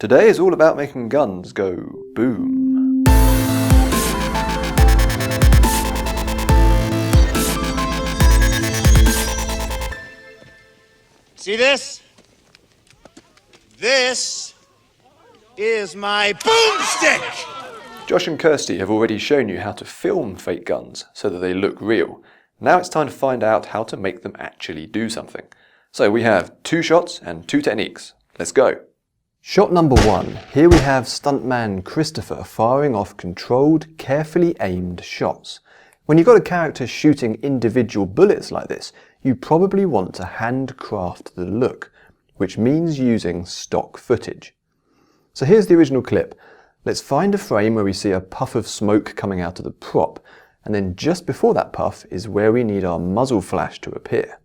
Today is all about making guns go boom. See this? This is my boomstick! Josh and Kirsty have already shown you how to film fake guns so that they look real. Now it's time to find out how to make them actually do something. So we have 2 shots and 2 techniques. Let's go. Shot number 1. Here we have stuntman Christopher firing off controlled, carefully aimed shots. When you've got a character shooting individual bullets like this, you probably want to handcraft the look, which means using stock footage. So here's the original clip. Let's find a frame where we see a puff of smoke coming out of the prop, and then just before that puff is where we need our muzzle flash to appear.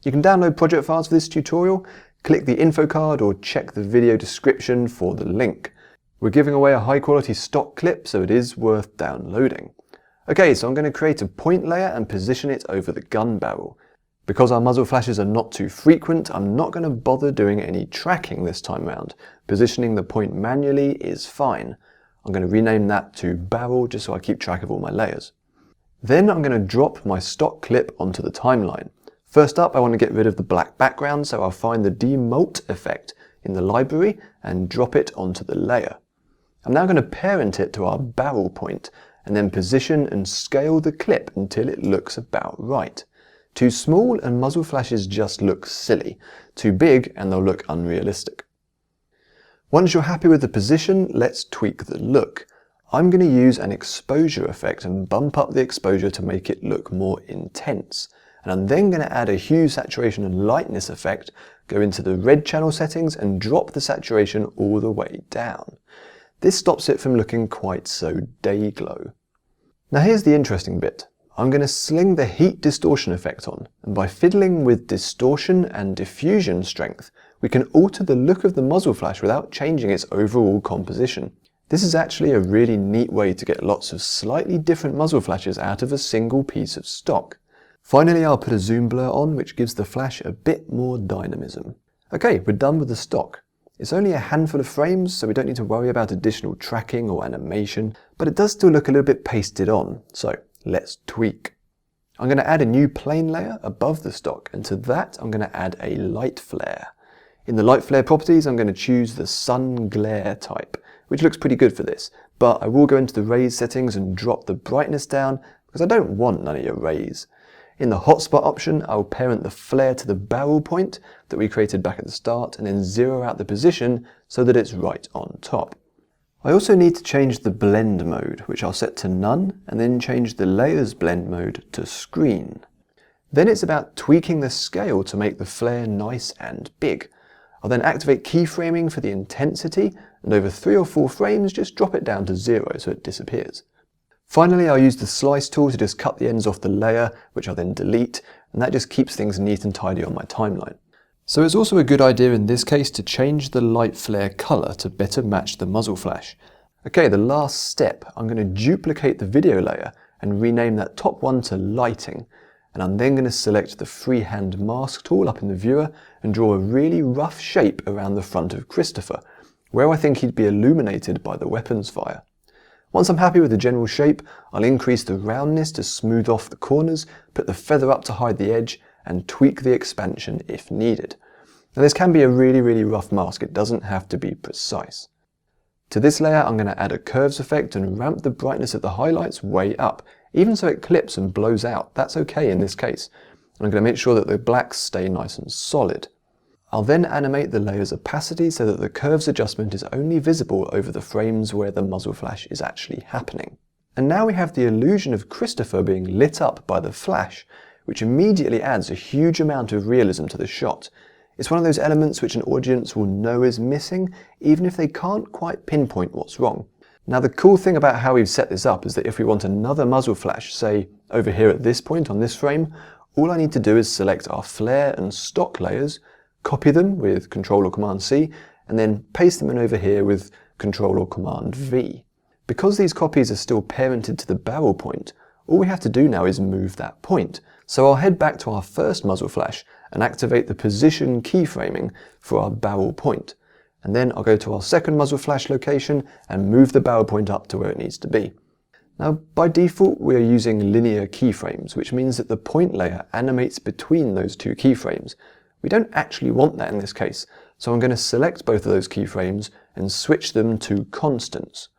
You can download project files for this tutorial, click the info card or check the video description for the link. We're giving away a high quality stock clip, so it is worth downloading. Okay, so I'm going to create a point layer and position it over the gun barrel. Because our muzzle flashes are not too frequent, I'm not going to bother doing any tracking this time round. Positioning the point manually is fine. I'm going to rename that to barrel just so I keep track of all my layers. Then I'm going to drop my stock clip onto the timeline. First up, I want to get rid of the black background, so I'll find the demult effect in the library and drop it onto the layer. I'm now going to parent it to our barrel point and then position and scale the clip until it looks about right. Too small and muzzle flashes just look silly. Too big and they'll look unrealistic. Once you're happy with the position, let's tweak the look. I'm going to use an exposure effect and bump up the exposure to make it look more intense. And I'm then going to add a hue, saturation and lightness effect, go into the red channel settings and drop the saturation all the way down. This stops it from looking quite so day glow. Now here's the interesting bit. I'm going to sling the heat distortion effect on, and by fiddling with distortion and diffusion strength, we can alter the look of the muzzle flash without changing its overall composition. This is actually a really neat way to get lots of slightly different muzzle flashes out of a single piece of stock. Finally, I'll put a zoom blur on, which gives the flash a bit more dynamism. Okay, we're done with the stock. It's only a handful of frames, so we don't need to worry about additional tracking or animation, but it does still look a little bit pasted on, so let's tweak. I'm going to add a new plane layer above the stock, and to that I'm going to add a light flare. In the light flare properties, I'm going to choose the sun glare type, which looks pretty good for this, but I will go into the rays settings and drop the brightness down because I don't want none of your rays. In the hotspot option, I'll parent the flare to the barrel point that we created back at the start and then zero out the position so that it's right on top. I also need to change the blend mode, which I'll set to none, and then change the layers blend mode to screen. Then it's about tweaking the scale to make the flare nice and big. I'll then activate keyframing for the intensity, and over 3 or 4 frames just drop it down to 0 so it disappears. Finally, I'll use the slice tool to just cut the ends off the layer, which I'll then delete, and that just keeps things neat and tidy on my timeline. So it's also a good idea in this case to change the light flare color to better match the muzzle flash. Okay, the last step, I'm going to duplicate the video layer and rename that top one to lighting, and I'm then going to select the freehand mask tool up in the viewer and draw a really rough shape around the front of Christopher, where I think he'd be illuminated by the weapons fire. Once I'm happy with the general shape, I'll increase the roundness to smooth off the corners, put the feather up to hide the edge, and tweak the expansion if needed. Now this can be a really rough mask, it doesn't have to be precise. To this layer I'm going to add a curves effect and ramp the brightness of the highlights way up, even so it clips and blows out. That's okay in this case. And I'm going to make sure that the blacks stay nice and solid. I'll then animate the layer's opacity so that the curves adjustment is only visible over the frames where the muzzle flash is actually happening. And now we have the illusion of Christopher being lit up by the flash, which immediately adds a huge amount of realism to the shot. It's one of those elements which an audience will know is missing, even if they can't quite pinpoint what's wrong. Now the cool thing about how we've set this up is that if we want another muzzle flash, say over here at this point on this frame, all I need to do is select our flare and stock layers, copy them with Ctrl or Command C, and then paste them in over here with Ctrl or Command V. Because these copies are still parented to the barrel point, all we have to do now is move that point. So I'll head back to our first muzzle flash and activate the position keyframing for our barrel point. And then I'll go to our second muzzle flash location and move the barrel point up to where it needs to be. Now, by default, we are using linear keyframes, which means that the point layer animates between those two keyframes. We don't actually want that in this case, so I'm going to select both of those keyframes and switch them to constants.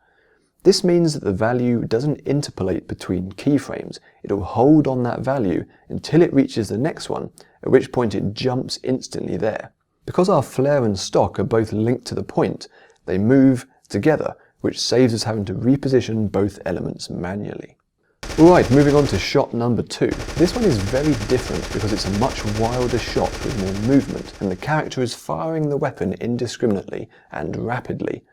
This means that the value doesn't interpolate between keyframes. It'll hold on that value until it reaches the next one, at which point it jumps instantly there. Because our flare and stock are both linked to the point, they move together, which saves us having to reposition both elements manually. Alright, moving on to shot number 2. This one is very different because it's a much wilder shot with more movement, and the character is firing the weapon indiscriminately and rapidly.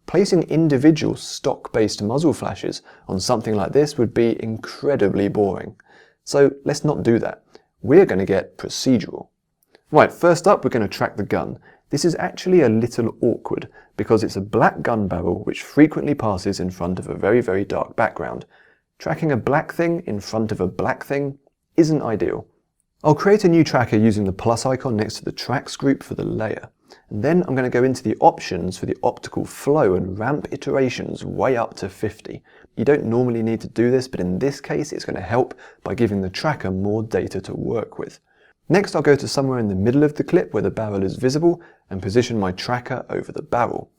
Placing individual stock-based muzzle flashes on something like this would be incredibly boring. So let's not do that. We're going to get procedural. Right, first up we're going to track the gun. This is actually a little awkward because it's a black gun barrel which frequently passes in front of a very, very dark background. Tracking a black thing in front of a black thing isn't ideal. I'll create a new tracker using the plus icon next to the tracks group for the layer. And then I'm going to go into the options for the optical flow and ramp iterations way up to 50. You don't normally need to do this, but in this case it's going to help by giving the tracker more data to work with. Next I'll go to somewhere in the middle of the clip where the barrel is visible and position my tracker over the barrel.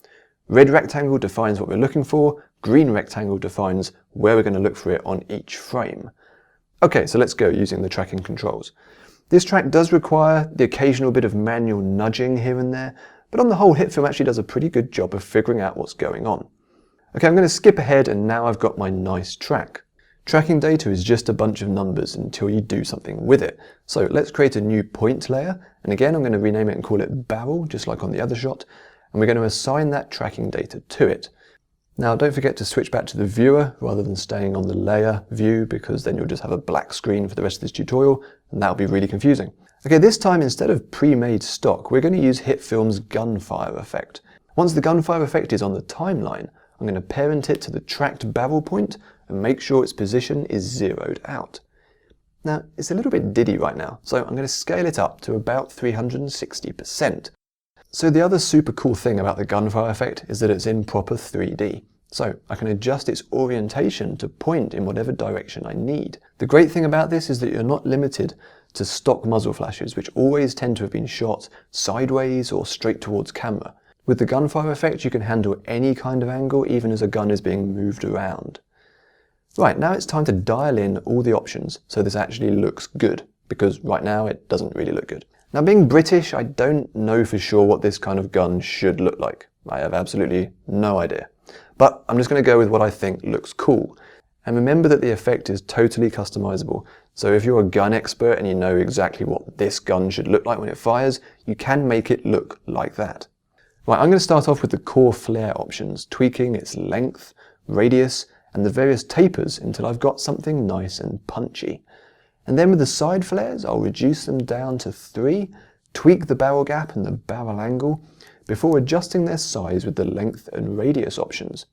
Red rectangle defines what we're looking for, green rectangle defines where we're going to look for it on each frame. Okay, so let's go using the tracking controls. This track does require the occasional bit of manual nudging here and there, but on the whole HitFilm actually does a pretty good job of figuring out what's going on. Okay, I'm going to skip ahead and now I've got my nice track. Tracking data is just a bunch of numbers until you do something with it. So let's create a new point layer, and again I'm going to rename it and call it barrel, just like on the other shot, and we're going to assign that tracking data to it. Now don't forget to switch back to the viewer rather than staying on the layer view, because then you'll just have a black screen for the rest of this tutorial, and that'll be really confusing. Okay, this time instead of pre-made stock, we're going to use HitFilm's gunfire effect. Once the gunfire effect is on the timeline, I'm going to parent it to the tracked barrel point and make sure its position is zeroed out. Now, it's a little bit diddy right now, so I'm going to scale it up to about 360%. So the other super cool thing about the gunfire effect is that it's in proper 3D. So I can adjust its orientation to point in whatever direction I need. The great thing about this is that you're not limited to stock muzzle flashes, which always tend to have been shot sideways or straight towards camera. With the gunfire effect, you can handle any kind of angle, even as a gun is being moved around. Right, now it's time to dial in all the options so this actually looks good, because right now it doesn't really look good. Now, being British, I don't know for sure what this kind of gun should look like. I have absolutely no idea. But I'm just going to go with what I think looks cool. And remember that the effect is totally customizable. So if you're a gun expert and you know exactly what this gun should look like when it fires, you can make it look like that. Right, I'm going to start off with the core flare options, tweaking its length, radius, and the various tapers until I've got something nice and punchy. And then with the side flares, I'll reduce them down to 3, tweak the barrel gap and the barrel angle, before adjusting their size with the length and radius options.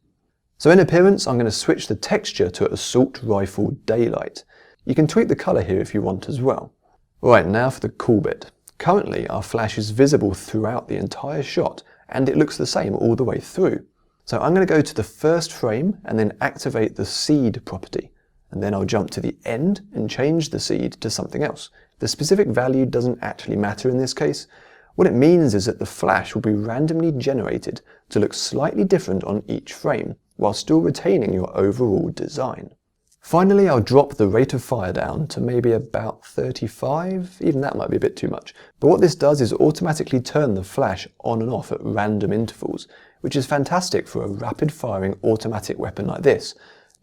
So in appearance, I'm going to switch the texture to Assault Rifle Daylight. You can tweak the colour here if you want as well. Alright, now for the cool bit. Currently, our flash is visible throughout the entire shot, and it looks the same all the way through. So I'm going to go to the first frame and then activate the seed property. And then I'll jump to the end and change the seed to something else. The specific value doesn't actually matter in this case. What it means is that the flash will be randomly generated to look slightly different on each frame, while still retaining your overall design. Finally, I'll drop the rate of fire down to maybe about 35, even that might be a bit too much. But what this does is automatically turn the flash on and off at random intervals, which is fantastic for a rapid firing automatic weapon like this.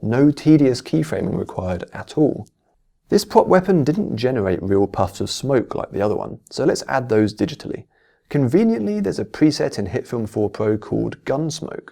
No tedious keyframing required at all. This prop weapon didn't generate real puffs of smoke like the other one, so let's add those digitally. Conveniently, there's a preset in HitFilm 4 Pro called Gunsmoke.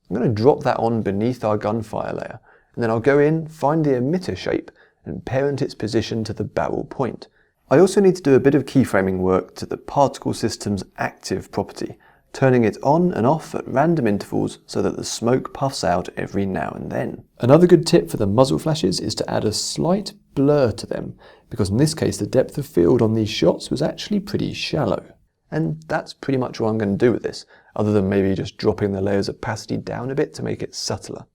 I'm going to drop that on beneath our gunfire layer, and then I'll go in, find the emitter shape, and parent its position to the barrel point. I also need to do a bit of keyframing work to the particle system's active property, turning it on and off at random intervals so that the smoke puffs out every now and then. Another good tip for the muzzle flashes is to add a slight blur to them, because in this case the depth of field on these shots was actually pretty shallow. And that's pretty much what I'm going to do with this, other than maybe just dropping the layers of opacity down a bit to make it subtler.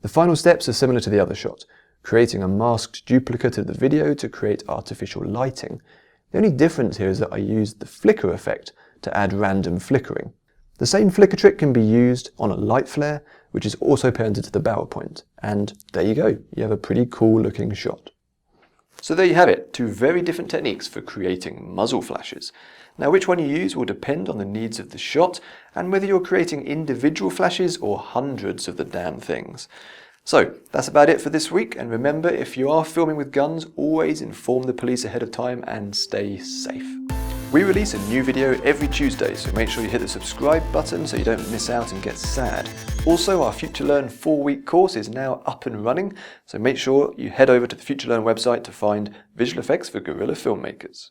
The final steps are similar to the other shot, creating a masked duplicate of the video to create artificial lighting. The only difference here is that I used the flicker effect to add random flickering. The same flicker trick can be used on a light flare, which is also parented to the barrel point. And there you go, you have a pretty cool looking shot. So there you have it, two very different techniques for creating muzzle flashes. Now which one you use will depend on the needs of the shot and whether you're creating individual flashes or hundreds of the damn things. So that's about it for this week, and remember, if you are filming with guns, always inform the police ahead of time and stay safe. We release a new video every Tuesday, so make sure you hit the subscribe button so you don't miss out and get sad. Also, our FutureLearn 4-week course is now up and running, so make sure you head over to the FutureLearn website to find visual effects for guerrilla filmmakers.